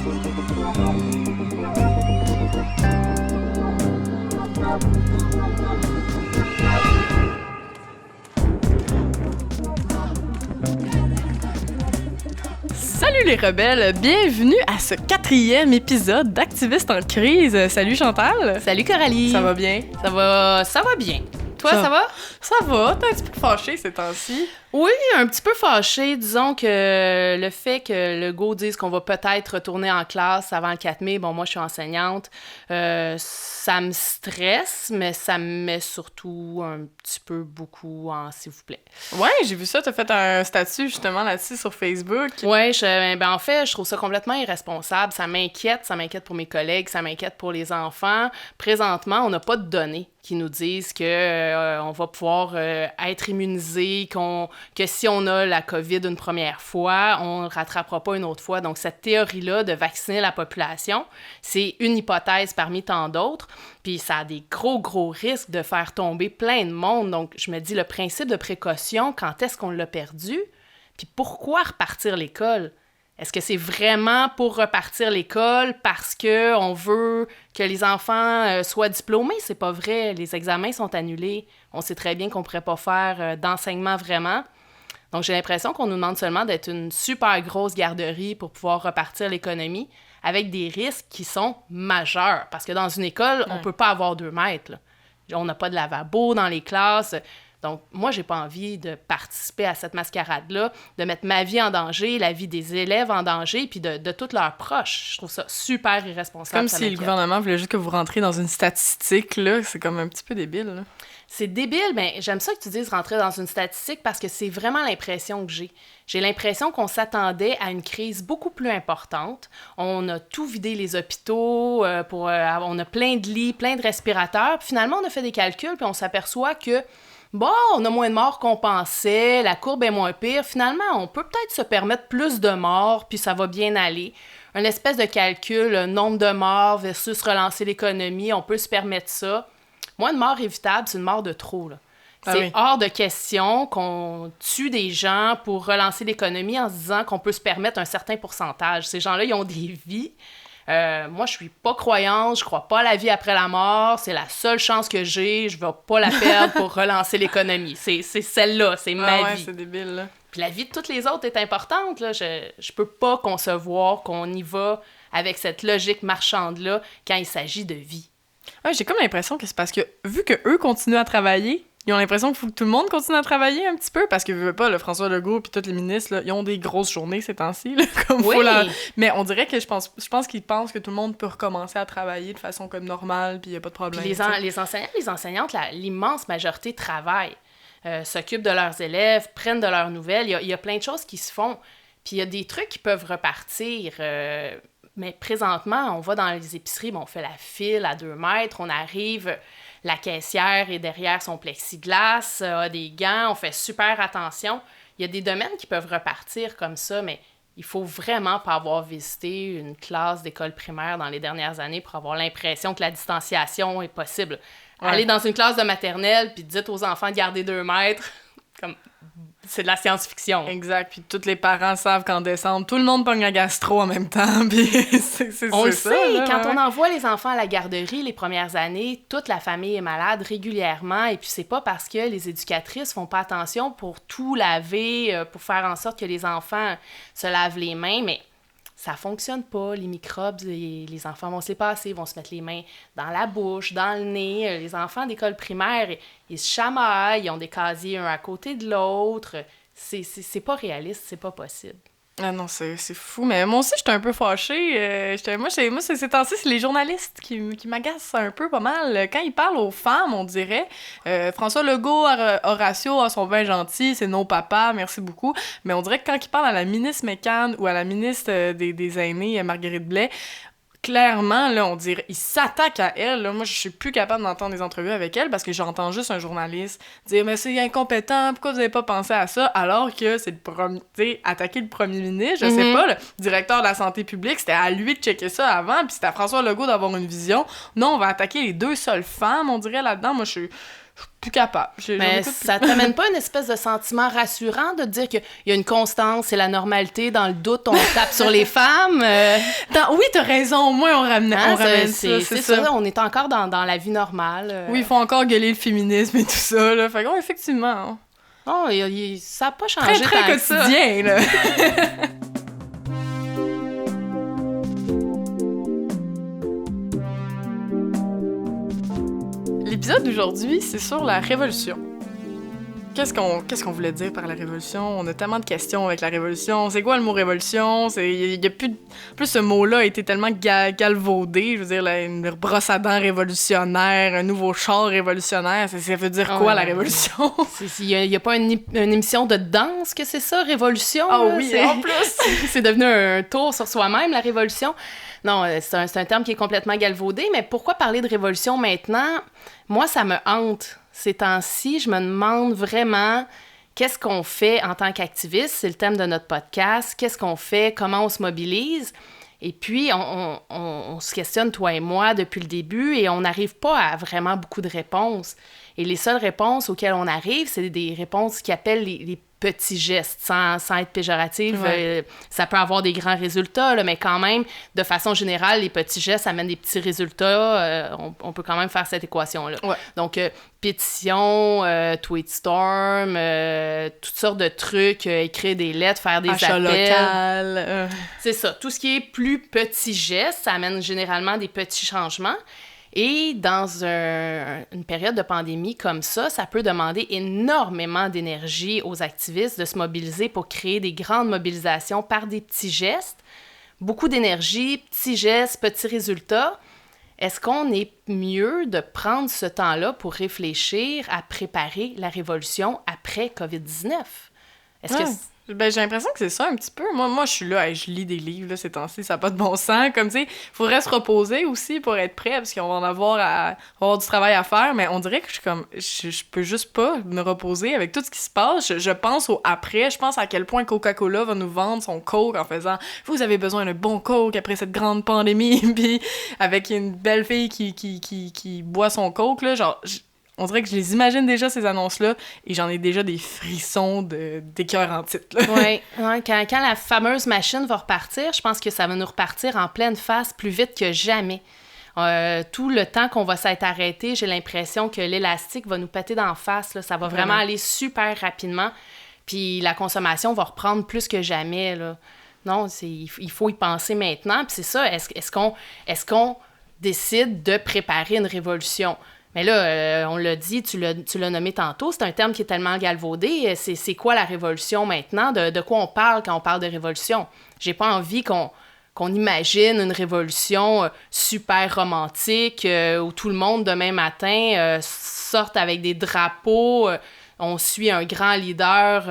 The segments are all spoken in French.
Salut les rebelles, bienvenue à ce 4e épisode d'Activistes en crise. Salut Chantal. Salut Coralie. Ça va bien? Ça va bien. Toi, ça va? Ça va, t'es un petit peu fâchée ces temps-ci. Oui, un petit peu fâchée. Disons que le fait que Legault dise qu'on va peut-être retourner en classe avant le 4 mai, bon, moi, je suis enseignante, ça me stresse, mais ça me met surtout un petit peu beaucoup en s'il vous plaît. Ouais, j'ai vu ça, t'as fait un statut justement là-dessus sur Facebook. Ouais, en fait, je trouve ça complètement irresponsable. Ça m'inquiète pour mes collègues, ça m'inquiète pour les enfants. Présentement, on n'a pas de données qui nous disent que on va pouvoir être immunisé, que si on a la COVID une première fois, on ne rattrapera pas une autre fois. Donc, cette théorie-là de vacciner la population, c'est une hypothèse parmi tant d'autres. Puis, ça a des gros risques de faire tomber plein de monde. Donc, je me dis, le principe de précaution, quand est-ce qu'on l'a perdu? Puis, pourquoi repartir l'école? Est-ce que c'est vraiment pour repartir l'école parce qu'on veut que les enfants soient diplômés? C'est pas vrai. Les examens sont annulés. On sait très bien qu'on pourrait pas faire d'enseignement vraiment. Donc, j'ai l'impression qu'on nous demande seulement d'être une super grosse garderie pour pouvoir repartir l'économie avec des risques qui sont majeurs. Parce que dans une école, on peut pas avoir 2 mètres, là. On n'a pas de lavabo dans les classes. Donc, moi, j'ai pas envie de participer à cette mascarade-là, de mettre ma vie en danger, la vie des élèves en danger, puis de tous leurs proches. Je trouve ça super irresponsable. Comme si le gouvernement voulait juste que vous rentriez dans une statistique, là. C'est comme un petit peu débile, là. C'est débile, mais j'aime ça que tu dises rentrer dans une statistique parce que c'est vraiment l'impression que j'ai. J'ai l'impression qu'on s'attendait à une crise beaucoup plus importante. On a tout vidé les hôpitaux, on a plein de lits, plein de respirateurs. Puis finalement, on a fait des calculs, puis on s'aperçoit que bon, on a moins de morts qu'on pensait, la courbe est moins pire. Finalement, on peut peut-être se permettre plus de morts, puis ça va bien aller. Un espèce de calcul, nombre de morts versus relancer l'économie, on peut se permettre ça. Moi, une mort évitable, c'est une mort de trop, là. C'est hors de question qu'on tue des gens pour relancer l'économie en se disant qu'on peut se permettre un certain pourcentage. Ces gens-là, ils ont des vies. Moi, je suis pas croyante, je crois pas à la vie après la mort, c'est la seule chance que j'ai, je vais pas la perdre pour relancer l'économie. C'est celle-là, c'est ma vie. C'est débile, là. Puis la vie de toutes les autres est importante, là. Je peux pas concevoir qu'on y va avec cette logique marchande-là quand il s'agit de vie. Ouais, j'ai comme l'impression que c'est parce que, vu qu'eux continuent à travailler, ils ont l'impression qu'il faut que tout le monde continue à travailler un petit peu, parce que, veux pas, le François Legault puis tous les ministres, là, ils ont des grosses journées ces temps-ci, là, comme oui. Mais on dirait que je pense qu'ils pensent que tout le monde peut recommencer à travailler de façon comme normale, puis il y a pas de problème. Puis les enseignants, les enseignantes, l'immense majorité travaillent, s'occupent de leurs élèves, prennent de leurs nouvelles, il y a plein de choses qui se font, puis il y a des trucs qui peuvent repartir. Mais présentement, on va dans les épiceries, on fait la file à 2 mètres, on arrive, la caissière est derrière son plexiglas, a des gants, on fait super attention. Il y a des domaines qui peuvent repartir comme ça, mais il faut vraiment pas avoir visité une classe d'école primaire dans les dernières années pour avoir l'impression que la distanciation est possible. Ouais. Allez dans une classe de maternelle, puis dites aux enfants de garder 2 mètres, comme... C'est de la science-fiction. Exact. Puis tous les parents savent qu'en décembre, tout le monde pogne la gastro en même temps. Puis on le sait. Quand on envoie les enfants à la garderie les premières années, toute la famille est malade régulièrement. Et puis c'est pas parce que les éducatrices font pas attention pour tout laver, pour faire en sorte que les enfants se lavent les mains, mais ça fonctionne pas. Les microbes, les enfants vont se les passer, vont se mettre les mains dans la bouche, dans le nez. Les enfants d'école primaire, ils se chamaillent, ils ont des casiers un à côté de l'autre. C'est pas réaliste, c'est pas possible. Ah non, c'est fou. Mais moi aussi, j'étais un peu fâchée. Moi, ces temps-ci, c'est les journalistes qui m'agacent un peu pas mal. Quand ils parlent aux femmes, on dirait, François Legault, Horacio, sont bien gentils, c'est nos papas, merci beaucoup. Mais on dirait que quand ils parlent à la ministre McCann ou à la ministre des Aînés, Marguerite Blais, clairement, là, on dirait, ils s'attaquent à elle. Là. Moi, je suis plus capable d'entendre des entrevues avec elle parce que j'entends juste un journaliste dire « Mais c'est incompétent, pourquoi vous avez pas pensé à ça? » Alors que c'est le premier, tu sais, attaquer le premier ministre, je sais pas, le directeur de la santé publique, c'était à lui de checker ça avant, puis c'était à François Legault d'avoir une vision. Non, on va attaquer les 2 seules femmes, on dirait, là-dedans. Moi, je je suis plus capable. Mais ça t'amène pas une espèce de sentiment rassurant de te dire qu'il y a une constance, c'est la normalité, dans le doute, on tape sur les femmes? Oui, t'as raison, au moins on ramène c'est ça. On est encore dans la vie normale. Oui, il faut encore gueuler le féminisme et tout ça, là. Fait que, effectivement. Non, ça n'a pas changé très quotidien, là. L'épisode d'aujourd'hui, c'est sur la Révolution. Qu'est-ce qu'on voulait dire par la Révolution? On a tellement de questions avec la Révolution. C'est quoi le mot Révolution? Il y a plus... Plus ce mot-là a été tellement galvaudé. Je veux dire, une brosse à dents révolutionnaire, un nouveau char révolutionnaire. Ça veut dire quoi, la Révolution? Il y a pas une émission de danse que c'est ça, Révolution? Ah oui, en plus! C'est devenu un tour sur soi-même, la Révolution. Non, c'est un terme qui est complètement galvaudé, mais pourquoi parler de Révolution maintenant? Moi, ça me hante. Ces temps-ci, je me demande vraiment qu'est-ce qu'on fait en tant qu'activiste, c'est le thème de notre podcast, qu'est-ce qu'on fait, comment on se mobilise. Et puis, on se questionne, toi et moi, depuis le début, et on n'arrive pas à vraiment beaucoup de réponses. Et les seules réponses auxquelles on arrive, c'est des réponses qui appellent les petits gestes, sans être péjoratif. Ouais. Ça peut avoir des grands résultats, là, mais quand même, de façon générale, les petits gestes amènent des petits résultats. On peut quand même faire cette équation-là. Ouais. Donc, pétition, tweetstorm, toutes sortes de trucs, écrire des lettres, faire des achat appels. local. C'est ça. Tout ce qui est plus petits gestes, ça amène généralement des petits changements. Et dans une période de pandémie comme ça peut demander énormément d'énergie aux activistes de se mobiliser pour créer des grandes mobilisations par des petits gestes. Beaucoup d'énergie, petits gestes, petits résultats. Est-ce qu'on est mieux de prendre ce temps-là pour réfléchir à préparer la révolution après COVID-19? Est-ce que... Ben, j'ai l'impression que c'est ça un petit peu. Moi je suis là, je lis des livres là, ces temps-ci, ça n'a pas de bon sens. Comme tu sais, il faudrait se reposer aussi pour être prêt, parce qu'on va en avoir du travail à faire, mais on dirait que je peux juste pas me reposer avec tout ce qui se passe. Je pense au après, je pense à quel point Coca-Cola va nous vendre son Coke en faisant « Vous avez besoin d'un bon Coke après cette grande pandémie », puis avec une belle fille qui boit son Coke, là, genre... On dirait que je les imagine déjà, ces annonces-là, et j'en ai déjà des frissons d'écœur en titre. Oui, quand la fameuse machine va repartir, je pense que ça va nous repartir en pleine face plus vite que jamais. Tout le temps qu'on va s'être arrêté, j'ai l'impression que l'élastique va nous péter d'en face. Là. Ça va vraiment aller super rapidement. Puis la consommation va reprendre plus que jamais. Là. Non, il faut y penser maintenant. Puis c'est ça, est-ce qu'on décide de préparer une révolution? Mais là, on l'a dit, tu l'as nommé tantôt, c'est un terme qui est tellement galvaudé. C'est quoi la révolution maintenant? De quoi on parle quand on parle de révolution? J'ai pas envie qu'on imagine une révolution super romantique où tout le monde, demain matin, sorte avec des drapeaux. On suit un grand leader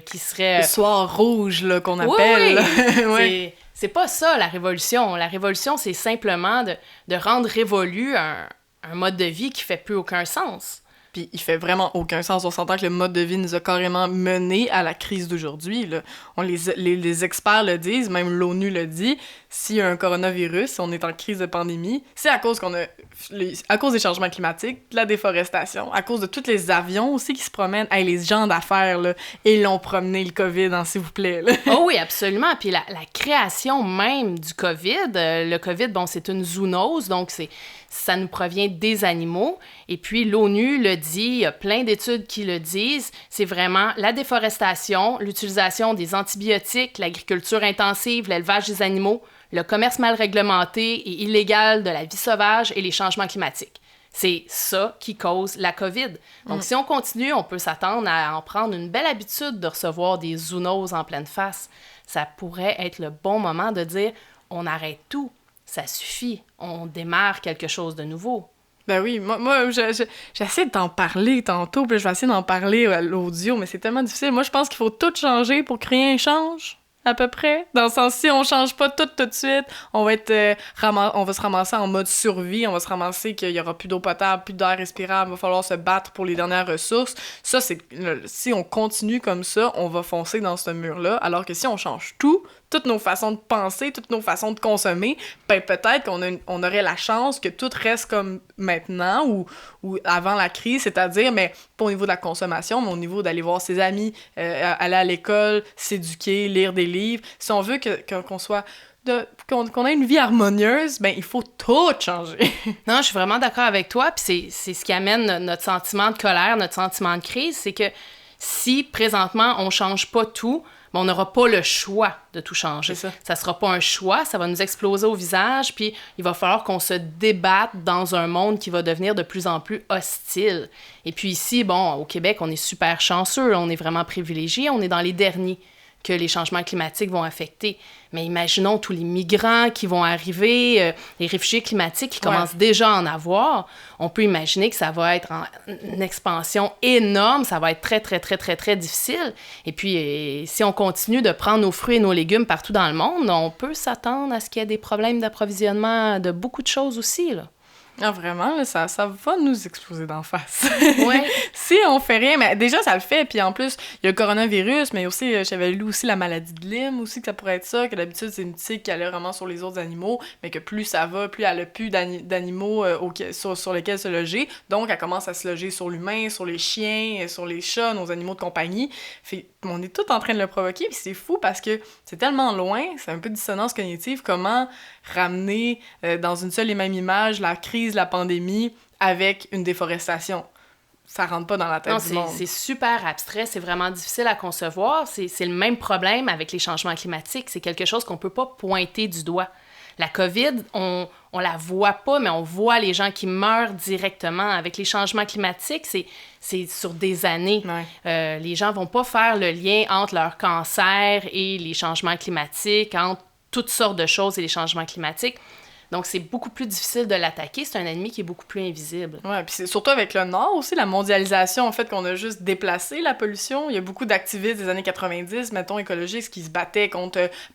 qui serait... Le soir rouge, là, qu'on appelle. Oui. Ouais. C'est pas ça, la révolution. La révolution, c'est simplement de rendre révolu un mode de vie qui fait plus aucun sens. Puis il fait vraiment aucun sens. On s'entend que le mode de vie nous a carrément menés à la crise d'aujourd'hui, là. Les experts le disent, même l'ONU le dit, s'il y a un coronavirus, on est en crise de pandémie, c'est à cause à cause des changements climatiques, de la déforestation, à cause de tous les avions aussi qui se promènent. Hey, les gens d'affaires, là, ils l'ont promené, le COVID, hein, s'il vous plaît. Là. Oh oui, absolument. Puis la création même du COVID, le COVID, bon, c'est une zoonose, donc ça nous provient des animaux. Et puis, l'ONU le dit, il y a plein d'études qui le disent, c'est vraiment la déforestation, l'utilisation des antibiotiques, l'agriculture intensive, l'élevage des animaux, le commerce mal réglementé et illégal de la vie sauvage et les changements climatiques. C'est ça qui cause la COVID. Donc, si on continue, on peut s'attendre à en prendre une belle habitude de recevoir des zoonoses en pleine face. Ça pourrait être le bon moment de dire, on arrête tout. Ça suffit, on démarre quelque chose de nouveau. Ben oui, moi j'essaie de t'en parler tantôt, puis je vais essayer d'en parler à l'audio, mais c'est tellement difficile. Moi, je pense qu'il faut tout changer pour que rien change, à peu près. Dans le sens, si on change pas tout de suite, on va se ramasser en mode survie, on va se ramasser qu'il y aura plus d'eau potable, plus d'air respirable, il va falloir se battre pour les dernières ressources. Ça, si on continue comme ça, on va foncer dans ce mur-là, alors que si on change tout, toutes nos façons de penser, toutes nos façons de consommer, ben peut-être qu'on aurait la chance que tout reste comme maintenant ou avant la crise, c'est-à-dire, mais pas au niveau de la consommation, mais au niveau d'aller voir ses amis, aller à l'école, s'éduquer, lire des livres. Si on veut qu'on soit... qu'on ait une vie harmonieuse, ben il faut tout changer. Non, je suis vraiment d'accord avec toi, puis c'est ce qui amène notre sentiment de colère, notre sentiment de crise, c'est que si, présentement, on change pas tout, ben, on n'aura pas le choix de tout changer. Ça sera pas un choix, ça va nous exploser au visage, puis il va falloir qu'on se débatte dans un monde qui va devenir de plus en plus hostile. Et puis ici, bon, au Québec, on est super chanceux, on est vraiment privilégiés, on est dans les derniers que les changements climatiques vont affecter. Mais imaginons tous les migrants qui vont arriver, les réfugiés climatiques qui commencent déjà à en avoir. On peut imaginer que ça va être une expansion énorme, ça va être très, très, très, très, très difficile. Et puis, si on continue de prendre nos fruits et nos légumes partout dans le monde, on peut s'attendre à ce qu'il y ait des problèmes d'approvisionnement de beaucoup de choses aussi, là. Ah, vraiment, là, ça va nous exploser d'en face. Ouais. Si on fait rien, mais déjà, ça le fait. Puis en plus, il y a le coronavirus, mais aussi, j'avais lu aussi la maladie de Lyme aussi, que ça pourrait être ça, que d'habitude, c'est une tique qui allait vraiment sur les autres animaux, mais que plus ça va, plus elle a plus d'animaux sur lesquels se loger. Donc, elle commence à se loger sur l'humain, sur les chiens, sur les chats, nos animaux de compagnie. Fait, on est tout en train de le provoquer, puis c'est fou parce que c'est tellement loin, c'est un peu de dissonance cognitive, comment ramener dans une seule et même image la crise, la pandémie avec une déforestation. Ça rentre pas dans la tête du monde. C'est super abstrait, c'est vraiment difficile à concevoir. C'est le même problème avec les changements climatiques. C'est quelque chose qu'on peut pas pointer du doigt. La COVID, on la voit pas, mais on voit les gens qui meurent directement. Avec les changements climatiques, c'est sur des années. Ouais. Les gens vont pas faire le lien entre leur cancer et les changements climatiques, entre toutes sortes de choses et les changements climatiques. Donc, c'est beaucoup plus difficile de l'attaquer. C'est un ennemi qui est beaucoup plus invisible. Ouais, puis c'est surtout avec le Nord aussi, la mondialisation, en fait, qu'on a juste déplacé la pollution. Il y a beaucoup d'activistes des années 90, mettons, écologistes, qui se battaient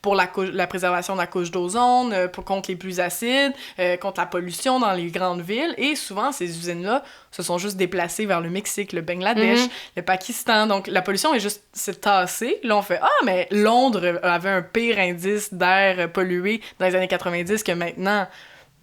pour la préservation de la couche d'ozone, contre les pluies acides, contre la pollution dans les grandes villes. Et souvent, ces usines-là se sont juste déplacées vers le Mexique, le Bangladesh, le Pakistan. Donc, la pollution s'est tassée. Là, on fait « Ah, mais Londres avait un pire indice d'air pollué dans les années 90 que maintenant. »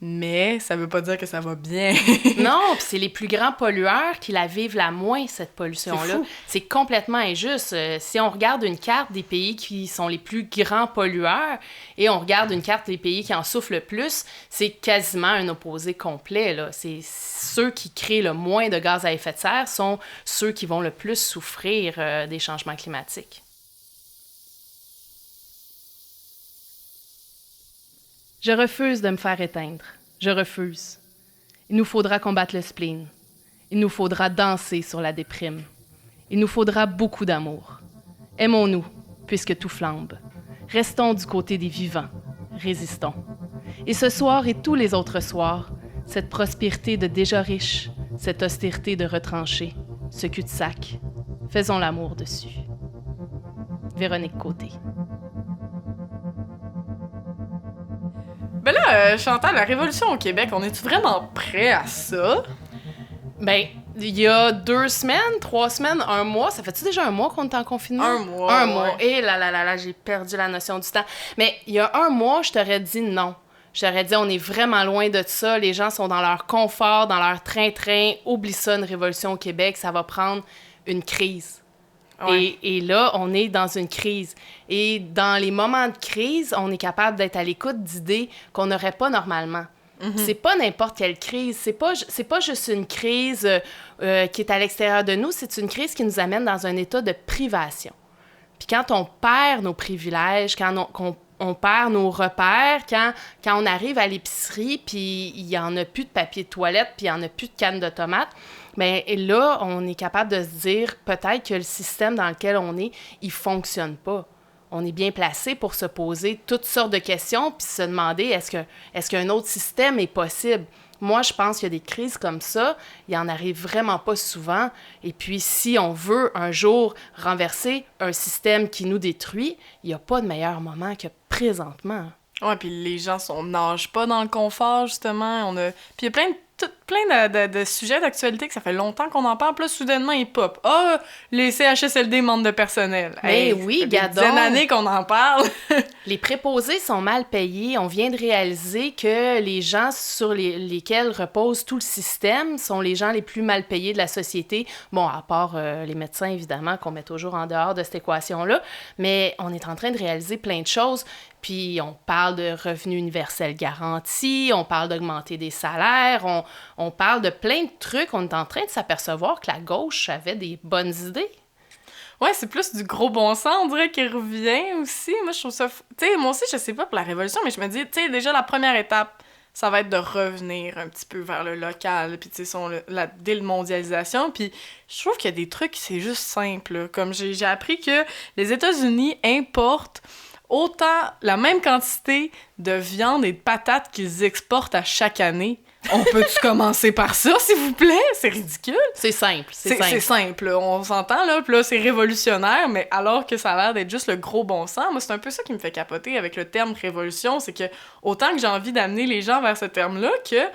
Mais ça veut pas dire que ça va bien. Non, puis c'est les plus grands pollueurs qui la vivent la moins, cette pollution-là. C'est complètement injuste. Si on regarde une carte des pays qui sont les plus grands pollueurs et on regarde une carte des pays qui en souffrent le plus, c'est quasiment un opposé complet, là. C'est ceux qui créent le moins de gaz à effet de serre sont ceux qui vont le plus souffrir des changements climatiques. Je refuse de me faire éteindre. Je refuse. Il nous faudra combattre le spleen. Il nous faudra danser sur la déprime. Il nous faudra beaucoup d'amour. Aimons-nous, puisque tout flambe. Restons du côté des vivants. Résistons. Et ce soir et tous les autres soirs, cette prospérité de déjà riche, cette austérité de retranché, ce cul-de-sac, faisons l'amour dessus. Véronique Côté. Ben là, Chantal, la révolution au Québec, on est-tu vraiment prêt à ça? Ben, il y a 2 semaines, 3 semaines, 1 mois. Ça fait-tu déjà 1 mois qu'on est en confinement? 1 mois, 1 mois. Et là, j'ai perdu la notion du temps. Mais il y a 1 mois, je t'aurais dit non. Je t'aurais dit, on est vraiment loin de ça. Les gens sont dans leur confort, dans leur train-train. Oublie ça, une révolution au Québec, ça va prendre une crise. Ouais. Et là, on est dans une crise. Et dans les moments de crise, on est capable d'être à l'écoute d'idées qu'on n'aurait pas normalement. C'est pas n'importe quelle crise. C'est pas juste une crise qui est à l'extérieur de nous. C'est une crise qui nous amène dans un état de privation. Puis quand on perd nos privilèges, quand on perd nos repères, quand on arrive à l'épicerie, puis il n'y en a plus de papier de toilette, puis il n'y en a plus de canne de tomates, bien là, on est capable de se dire peut-être que le système dans lequel on est, il ne fonctionne pas. On est bien placé pour se poser toutes sortes de questions puis se demander est-ce qu'un autre système est possible? Moi, je pense qu'il y a des crises comme ça, il en arrive vraiment pas souvent. Et puis, si on veut un jour renverser un système qui nous détruit, il n'y a pas de meilleur moment que présentement. Ouais, puis les gens nagent pas dans le confort, justement. Puis il y a de sujets d'actualité que ça fait longtemps qu'on en parle, puis là, soudainement, ils pop. Ah, les CHSLD manquent de personnel. Mais hey, oui, ça fait gadon. des dizaines d'années qu'on en parle. Les préposés sont mal payés. On vient de réaliser que les gens sur lesquels repose tout le système sont les gens les plus mal payés de la société. Bon, à part les médecins, évidemment, qu'on met toujours en dehors de cette équation-là. Mais on est en train de réaliser plein de choses. Puis on parle de revenu universel garanti, on parle d'augmenter des salaires, on parle de plein de trucs. On est en train de s'apercevoir que la gauche avait des bonnes idées. Ouais, c'est plus du gros bon sens, on dirait, qui revient aussi. Moi, je trouve ça... Tu sais, moi aussi, je sais pas pour la révolution, mais je me dis, tu sais, déjà, la première étape, ça va être de revenir un petit peu vers le local, puis tu sais, la démondialisation. Puis je trouve qu'il y a des trucs, c'est juste simple. Là. Comme j'ai appris que les États-Unis importent autant la même quantité de viande et de patates qu'ils exportent à chaque année. On peut-tu commencer par ça, s'il vous plaît? C'est ridicule. C'est simple, C'est simple, on s'entend, là, puis là, c'est révolutionnaire, mais alors que ça a l'air d'être juste le gros bon sens, moi, c'est un peu ça qui me fait capoter avec le terme « révolution », c'est que autant que j'ai envie d'amener les gens vers ce terme-là, que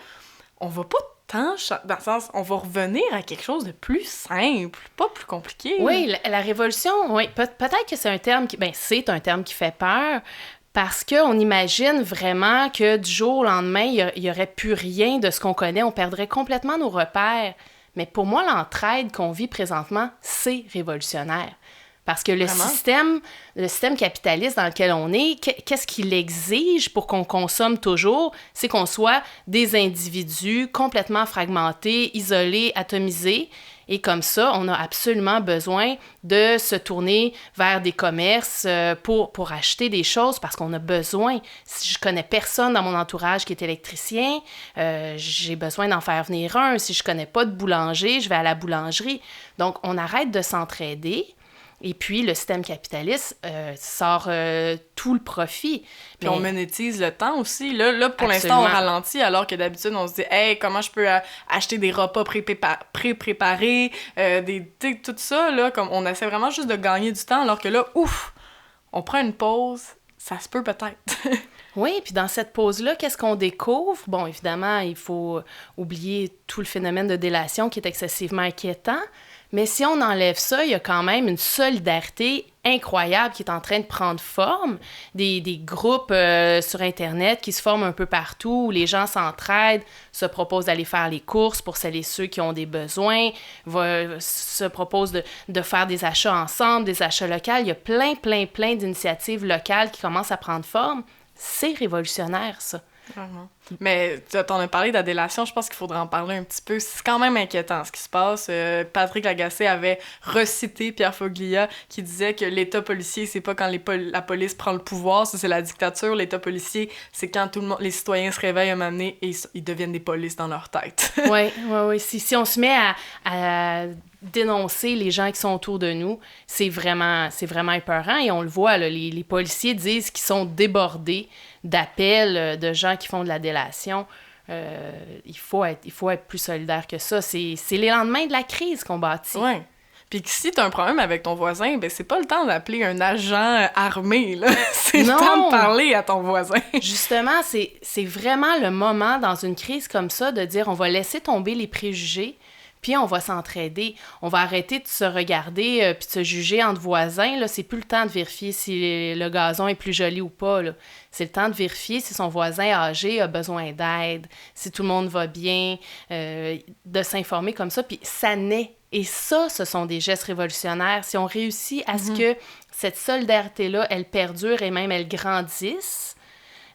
on va pas tant... Dans le sens, on va revenir à quelque chose de plus simple, pas plus compliqué. Oui, la révolution, oui, peut-être que c'est un terme qui... Ben, c'est un terme qui fait peur, parce qu'on imagine vraiment que du jour au lendemain, il n'y aurait plus rien de ce qu'on connaît, on perdrait complètement nos repères. Mais pour moi, l'entraide qu'on vit présentement, c'est révolutionnaire. Parce que le système capitaliste dans lequel on est, qu'est-ce qu'il exige pour qu'on consomme toujours? C'est qu'on soit des individus complètement fragmentés, isolés, atomisés. Et comme ça, on a absolument besoin de se tourner vers des commerces pour acheter des choses parce qu'on a besoin. Si je connais personne dans mon entourage qui est électricien, j'ai besoin d'en faire venir un. Si je connais pas de boulanger, je vais à la boulangerie. Donc, on arrête de s'entraider. Et puis, le système capitaliste sort tout le profit. Puis on monétise le temps aussi. Là pour l'instant, on ralentit, alors que d'habitude, on se dit « Hey, comment je peux acheter des repas pré-préparés? Tout ça, là, comme on essaie vraiment juste de gagner du temps, alors que là, ouf, on prend une pause, ça se peut peut-être. » Oui, puis dans cette pause-là, qu'est-ce qu'on découvre? Bon, évidemment, il faut oublier tout le phénomène de délation qui est excessivement inquiétant, mais si on enlève ça, il y a quand même une solidarité incroyable qui est en train de prendre forme. Des groupes sur Internet qui se forment un peu partout, où les gens s'entraident, se proposent d'aller faire les courses pour celles et ceux qui ont des besoins, se proposent de faire des achats ensemble, des achats locaux. Il y a plein d'initiatives locales qui commencent à prendre forme. C'est révolutionnaire, ça. Vraiment. Mais t'en as parlé de la délation, je pense qu'il faudrait en parler un petit peu. C'est quand même inquiétant ce qui se passe. Patrick Lagacé avait recité Pierre Foglia qui disait que l'État policier, c'est pas quand la police prend le pouvoir, ça c'est la dictature. L'État policier, c'est quand les citoyens se réveillent un moment donné et ils deviennent des polices dans leur tête. Oui. Si on se met à dénoncer les gens qui sont autour de nous, c'est vraiment épeurant et on le voit, là, les policiers disent qu'ils sont débordés d'appels de gens qui font de la délation. Il faut être plus solidaire que ça. C'est les lendemains de la crise qu'on bâtit. Oui. Puis que si t'as un problème avec ton voisin, ben c'est pas le temps d'appeler un agent armé, là. C'est le temps de parler à ton voisin. Justement, c'est vraiment le moment dans une crise comme ça de dire on va laisser tomber les préjugés, puis on va s'entraider. On va arrêter de se regarder puis de se juger entre voisins. Là, c'est plus le temps de vérifier si le gazon est plus joli ou pas. Là. C'est le temps de vérifier si son voisin âgé a besoin d'aide, si tout le monde va bien, de s'informer comme ça. Puis ça naît. Et ça, ce sont des gestes révolutionnaires. Si on réussit à ce que cette solidarité-là, elle perdure et même elle grandisse,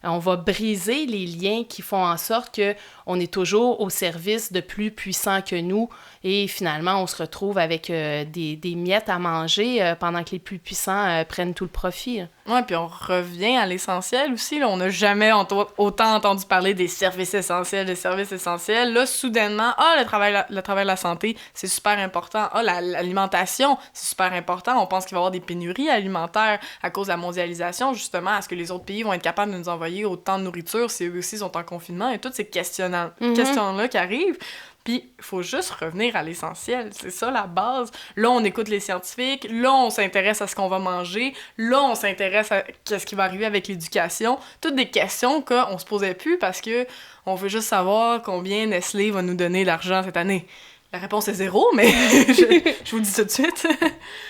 on va briser les liens qui font en sorte qu'on est toujours au service de plus puissants que nous et finalement, on se retrouve avec des miettes à manger pendant que les plus puissants prennent tout le profit. Oui, puis on revient à l'essentiel aussi. Là. On n'a jamais autant entendu parler des services essentiels, Là, soudainement, le travail de la santé, c'est super important. L'alimentation, c'est super important. On pense qu'il va y avoir des pénuries alimentaires à cause de la mondialisation, justement. Est-ce que les autres pays vont être capables de nous envoyer autant de nourriture si eux aussi sont en confinement? Et toutes ces questions-là qui arrivent. Puis, il faut juste revenir à l'essentiel. C'est ça, la base. Là, on écoute les scientifiques. Là, on s'intéresse à ce qu'on va manger. Là, on s'intéresse à ce qui va arriver avec l'éducation. Toutes des questions qu'on se posait plus parce que on veut juste savoir combien Nestlé va nous donner d'argent cette année. La réponse est 0, mais je vous le dis tout de suite.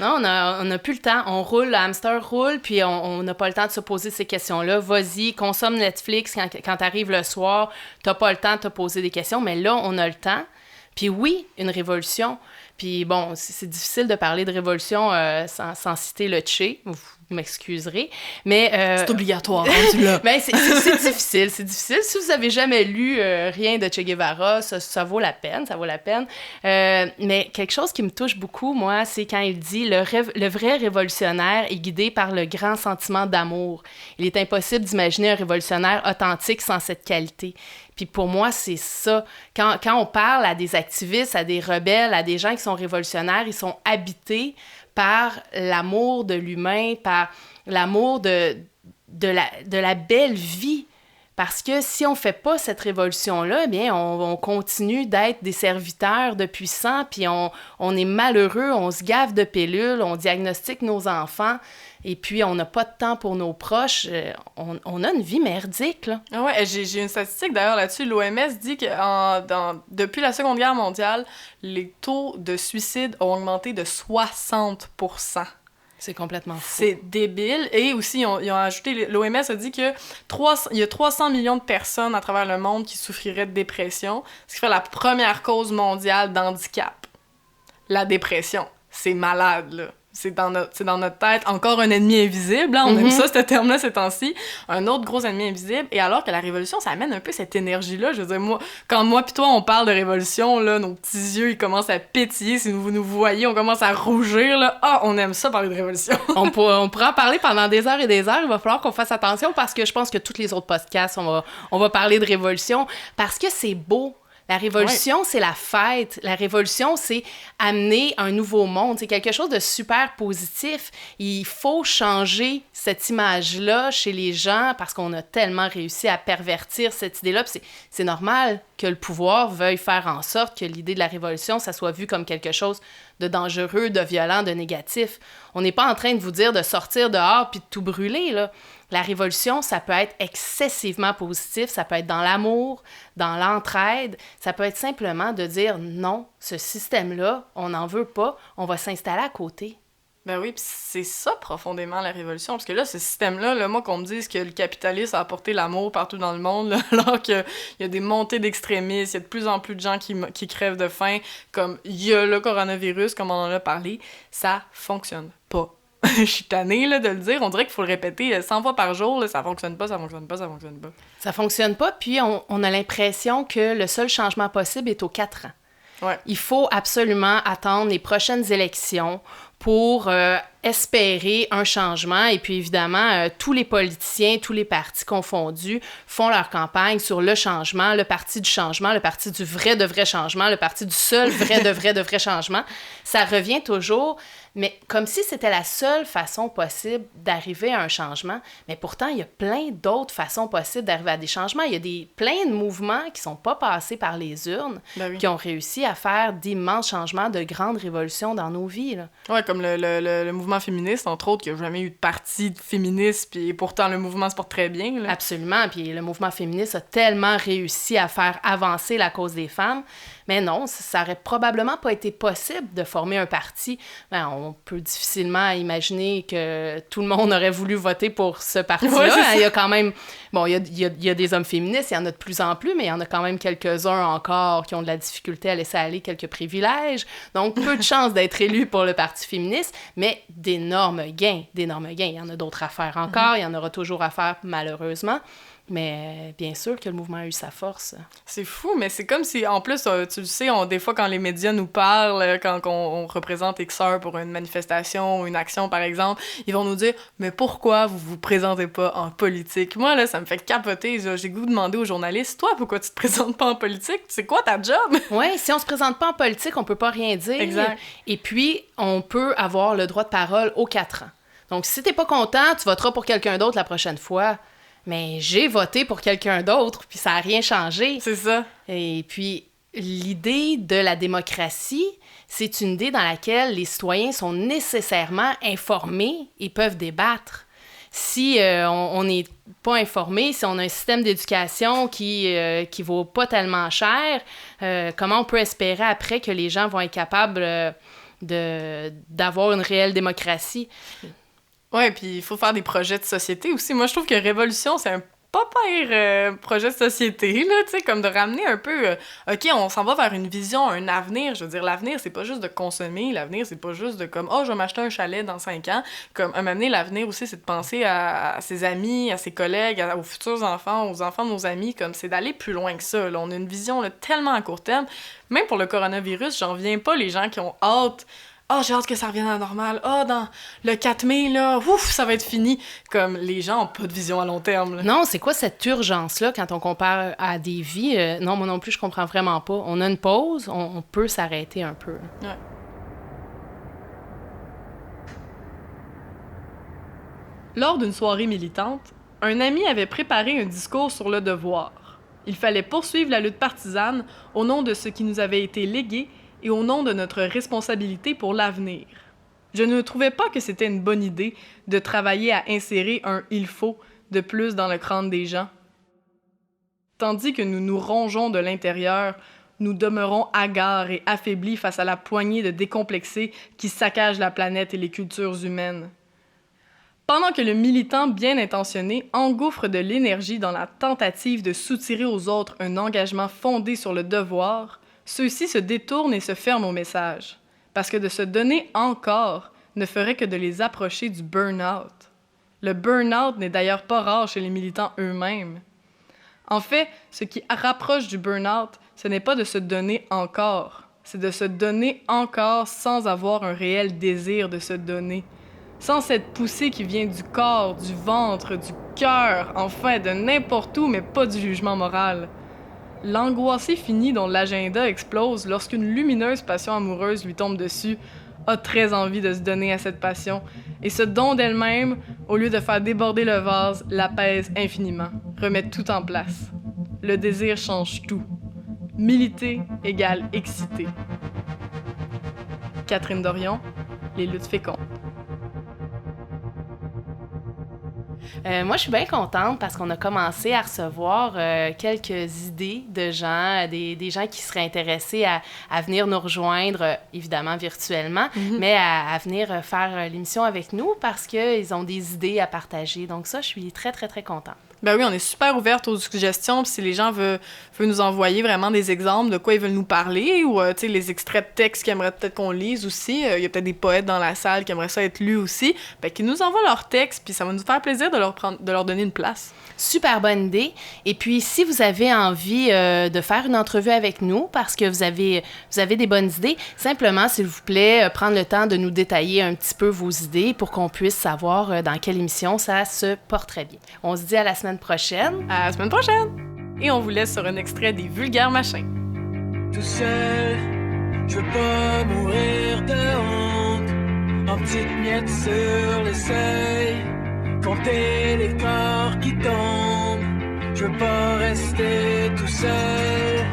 Non, on a plus le temps. On roule, le hamster roule, puis on n'a pas le temps de se poser ces questions-là. Vas-y, consomme Netflix quand t'arrives le soir. T'as pas le temps de te poser des questions, mais là, on a le temps. Puis oui, une révolution. Puis bon, c'est difficile de parler de révolution sans citer le Che. Vous m'excuserez. Mais c'est obligatoire, rendu là. Mais c'est difficile, c'est difficile. Si vous avez jamais lu rien de Che Guevara, ça vaut la peine, ça vaut la peine. Mais quelque chose qui me touche beaucoup, moi, c'est quand il dit le vrai révolutionnaire est guidé par le grand sentiment d'amour. Il est impossible d'imaginer un révolutionnaire authentique sans cette qualité. Puis pour moi, c'est ça. Quand on parle à des activistes, à des rebelles, à des gens qui sont révolutionnaires, ils sont habités par l'amour de l'humain, par l'amour de la belle vie. Parce que si on fait pas cette révolution-là, eh bien, on continue d'être des serviteurs de puissants, puis on est malheureux, on se gave de pilules, on diagnostique nos enfants, et puis on n'a pas de temps pour nos proches. On a une vie merdique, là. Ah ouais, j'ai une statistique d'ailleurs là-dessus. L'OMS dit que depuis la Seconde Guerre mondiale, les taux de suicide ont augmenté de 60%. C'est complètement fou. C'est débile. Et aussi, ils ont ajouté, l'OMS a dit qu'il y a 300 millions de personnes à travers le monde qui souffriraient de dépression, ce qui fait la première cause mondiale d'handicap. La dépression. C'est malade, là. C'est dans notre tête. Encore un ennemi invisible, hein? On aime ça, ce terme-là, ces temps-ci. Un autre gros ennemi invisible. Et alors que la révolution, ça amène un peu cette énergie-là. Je veux dire, quand moi pis toi, on parle de révolution, là, nos petits yeux, ils commencent à pétiller. Si vous nous voyez, on commence à rougir, là. Ah, on aime ça, parler de révolution. on pourra en parler pendant des heures et des heures. Il va falloir qu'on fasse attention parce que je pense que tous les autres podcasts, on va parler de révolution parce que c'est beau. La révolution, c'est la fête. La révolution, c'est amener un nouveau monde. C'est quelque chose de super positif. Il faut changer cette image-là chez les gens parce qu'on a tellement réussi à pervertir cette idée-là. Puis c'est normal que le pouvoir veuille faire en sorte que l'idée de la révolution, ça soit vu comme quelque chose de dangereux, de violent, de négatif. On n'est pas en train de vous dire de sortir dehors puis de tout brûler, là. La révolution, ça peut être excessivement positif, ça peut être dans l'amour, dans l'entraide, ça peut être simplement de dire non, ce système-là, on n'en veut pas, on va s'installer à côté. Ben oui, pis c'est ça profondément la révolution, parce que là, ce système-là, là, moi qu'on me dise que le capitalisme a apporté l'amour partout dans le monde, là, alors qu'il y a des montées d'extrémistes, il y a de plus en plus de gens qui crèvent de faim, comme il y a le coronavirus, comme on en a parlé, ça fonctionne pas. Je suis tannée là, de le dire. On dirait qu'il faut le répéter 100 fois par jour. Là, ça fonctionne pas, ça fonctionne pas, ça fonctionne pas. Ça fonctionne pas, puis on a l'impression que le seul changement possible est aux 4 ans. Ouais. Il faut absolument attendre les prochaines élections pour espérer un changement. Et puis évidemment, tous les politiciens, tous les partis confondus font leur campagne sur le changement, le parti du changement, le parti du vrai de vrai changement, le parti du seul vrai de vrai changement. Ça revient toujours, mais comme si c'était la seule façon possible d'arriver à un changement. Mais pourtant, il y a plein d'autres façons possibles d'arriver à des changements. Il y a plein de mouvements qui sont pas passés par les urnes, qui ont réussi à faire d'immenses changements, de grandes révolutions dans nos vies, là. Ouais, comme le mouvement féministe, entre autres, qui n'a jamais eu de parti féministe, puis pourtant le mouvement se porte très bien, là. Absolument, puis le mouvement féministe a tellement réussi à faire avancer la cause des femmes, mais non, ça aurait probablement pas été possible de former un parti. Ben, on peut difficilement imaginer que tout le monde aurait voulu voter pour ce parti-là. Ouais, il y a quand même... Bon, il y a des hommes féministes, il y en a de plus en plus, mais il y en a quand même quelques-uns encore qui ont de la difficulté à laisser aller quelques privilèges. Donc, peu de chances d'être élus pour le Parti féministe, mais d'énormes gains, d'énormes gains. Il y en a d'autres à faire encore, il y en aura toujours à faire, malheureusement. Mais bien sûr que le mouvement a eu sa force. C'est fou, mais c'est comme si, en plus, tu le sais, des fois, quand les médias nous parlent, quand on représente Xer pour une manifestation ou une action, par exemple, ils vont nous dire « Mais pourquoi vous vous présentez pas en politique? » Moi, là, ça me fait capoter. J'ai goût de demander aux journalistes « Toi, pourquoi tu te présentes pas en politique? C'est quoi ta job? » Oui, si on se présente pas en politique, on peut pas rien dire. Exact. Et puis, on peut avoir le droit de parole aux 4 ans. Donc, si t'es pas content, tu voteras pour quelqu'un d'autre la prochaine fois. Mais j'ai voté pour quelqu'un d'autre, puis ça n'a rien changé. C'est ça. Et puis, L'idée de la démocratie, c'est une idée dans laquelle les citoyens sont nécessairement informés et peuvent débattre. Si on n'est pas informé, si on a un système d'éducation qui vaut pas tellement cher, comment on peut espérer après que les gens vont être capables d'avoir une réelle démocratie? Ouais, puis il faut faire des projets de société aussi. Moi, je trouve que Révolution, c'est un pas pire projet de société, là, tu sais, comme de ramener un peu... OK, on s'en va vers une vision, un avenir. Je veux dire, l'avenir, c'est pas juste de consommer. L'avenir, c'est pas juste de comme, je vais m'acheter un chalet dans 5 ans. Comme, à un moment donné, l'avenir aussi, c'est de penser à ses amis, à ses collègues, aux futurs enfants, aux enfants de nos amis. Comme, c'est d'aller plus loin que ça, là. On a une vision, là, tellement à court terme. Même pour le coronavirus, j'en reviens pas, les gens qui ont hâte... j'ai hâte que ça revienne à la normale. Dans le 4 mai, là, ouf, ça va être fini. Comme, les gens ont pas de vision à long terme, là. Non, c'est quoi cette urgence-là quand on compare à des vies? Non, moi non plus, je comprends vraiment pas. On a une pause, on peut s'arrêter un peu. Ouais. Lors d'une soirée militante, un ami avait préparé un discours sur le devoir. Il fallait poursuivre la lutte partisane au nom de ce qui nous avait été légué et au nom de notre responsabilité pour l'avenir. Je ne trouvais pas que c'était une bonne idée de travailler à insérer un « il faut » de plus dans le crâne des gens. Tandis que nous nous rongeons de l'intérieur, nous demeurons hagards et affaiblis face à la poignée de décomplexés qui saccagent la planète et les cultures humaines. Pendant que le militant bien intentionné engouffre de l'énergie dans la tentative de soutirer aux autres un engagement fondé sur le devoir, ceux-ci se détournent et se ferment au message, parce que de se donner encore ne ferait que de les approcher du burn-out. Le burn-out n'est d'ailleurs pas rare chez les militants eux-mêmes. En fait, ce qui rapproche du burn-out, ce n'est pas de se donner encore, c'est de se donner encore sans avoir un réel désir de se donner, sans cette poussée qui vient du corps, du ventre, du cœur, enfin de n'importe où, mais pas du jugement moral. L'angoissé fini dont l'agenda explose lorsqu'une lumineuse passion amoureuse lui tombe dessus a très envie de se donner à cette passion, et ce don d'elle-même, au lieu de faire déborder le vase, l'apaise infiniment, remet tout en place. Le désir change tout. Militer égale exciter. Catherine Dorion, Les luttes fécondes. Moi, je suis bien contente parce qu'on a commencé à recevoir quelques idées de gens, des gens qui seraient intéressés à venir nous rejoindre, évidemment virtuellement, mais à venir faire l'émission avec nous parce qu'ils ont des idées à partager. Donc ça, je suis très, très, très contente. Ben oui, on est super ouverte aux suggestions, puis si les gens veulent nous envoyer vraiment des exemples de quoi ils veulent nous parler, ou tu sais, les extraits de textes qu'ils aimeraient peut-être qu'on lise aussi, il y a peut-être des poètes dans la salle qui aimeraient ça être lus aussi, ben qu'ils nous envoient leurs textes, puis ça va nous faire plaisir de leur donner une place. Super bonne idée. Et puis, si vous avez envie de faire une entrevue avec nous parce que vous avez des bonnes idées, simplement, s'il vous plaît, prendre le temps de nous détailler un petit peu vos idées pour qu'on puisse savoir dans quelle émission ça se porterait bien. On se dit à la semaine prochaine. À la semaine prochaine! Et on vous laisse sur un extrait des Vulgaires Machins. Tout seul, je veux pas mourir de honte, en petites miettes sur le seuil, compter les corps qui tombent, je veux pas rester tout seul.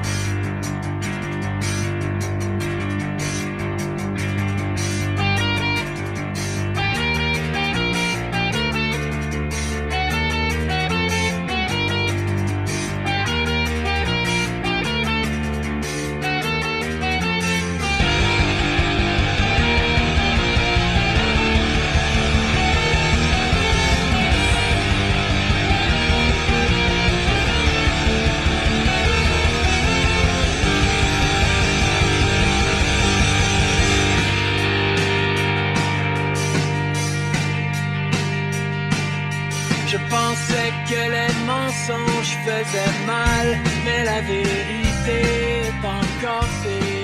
Je pensais que les mensonges faisaient mal, mais la vérité est encore pire.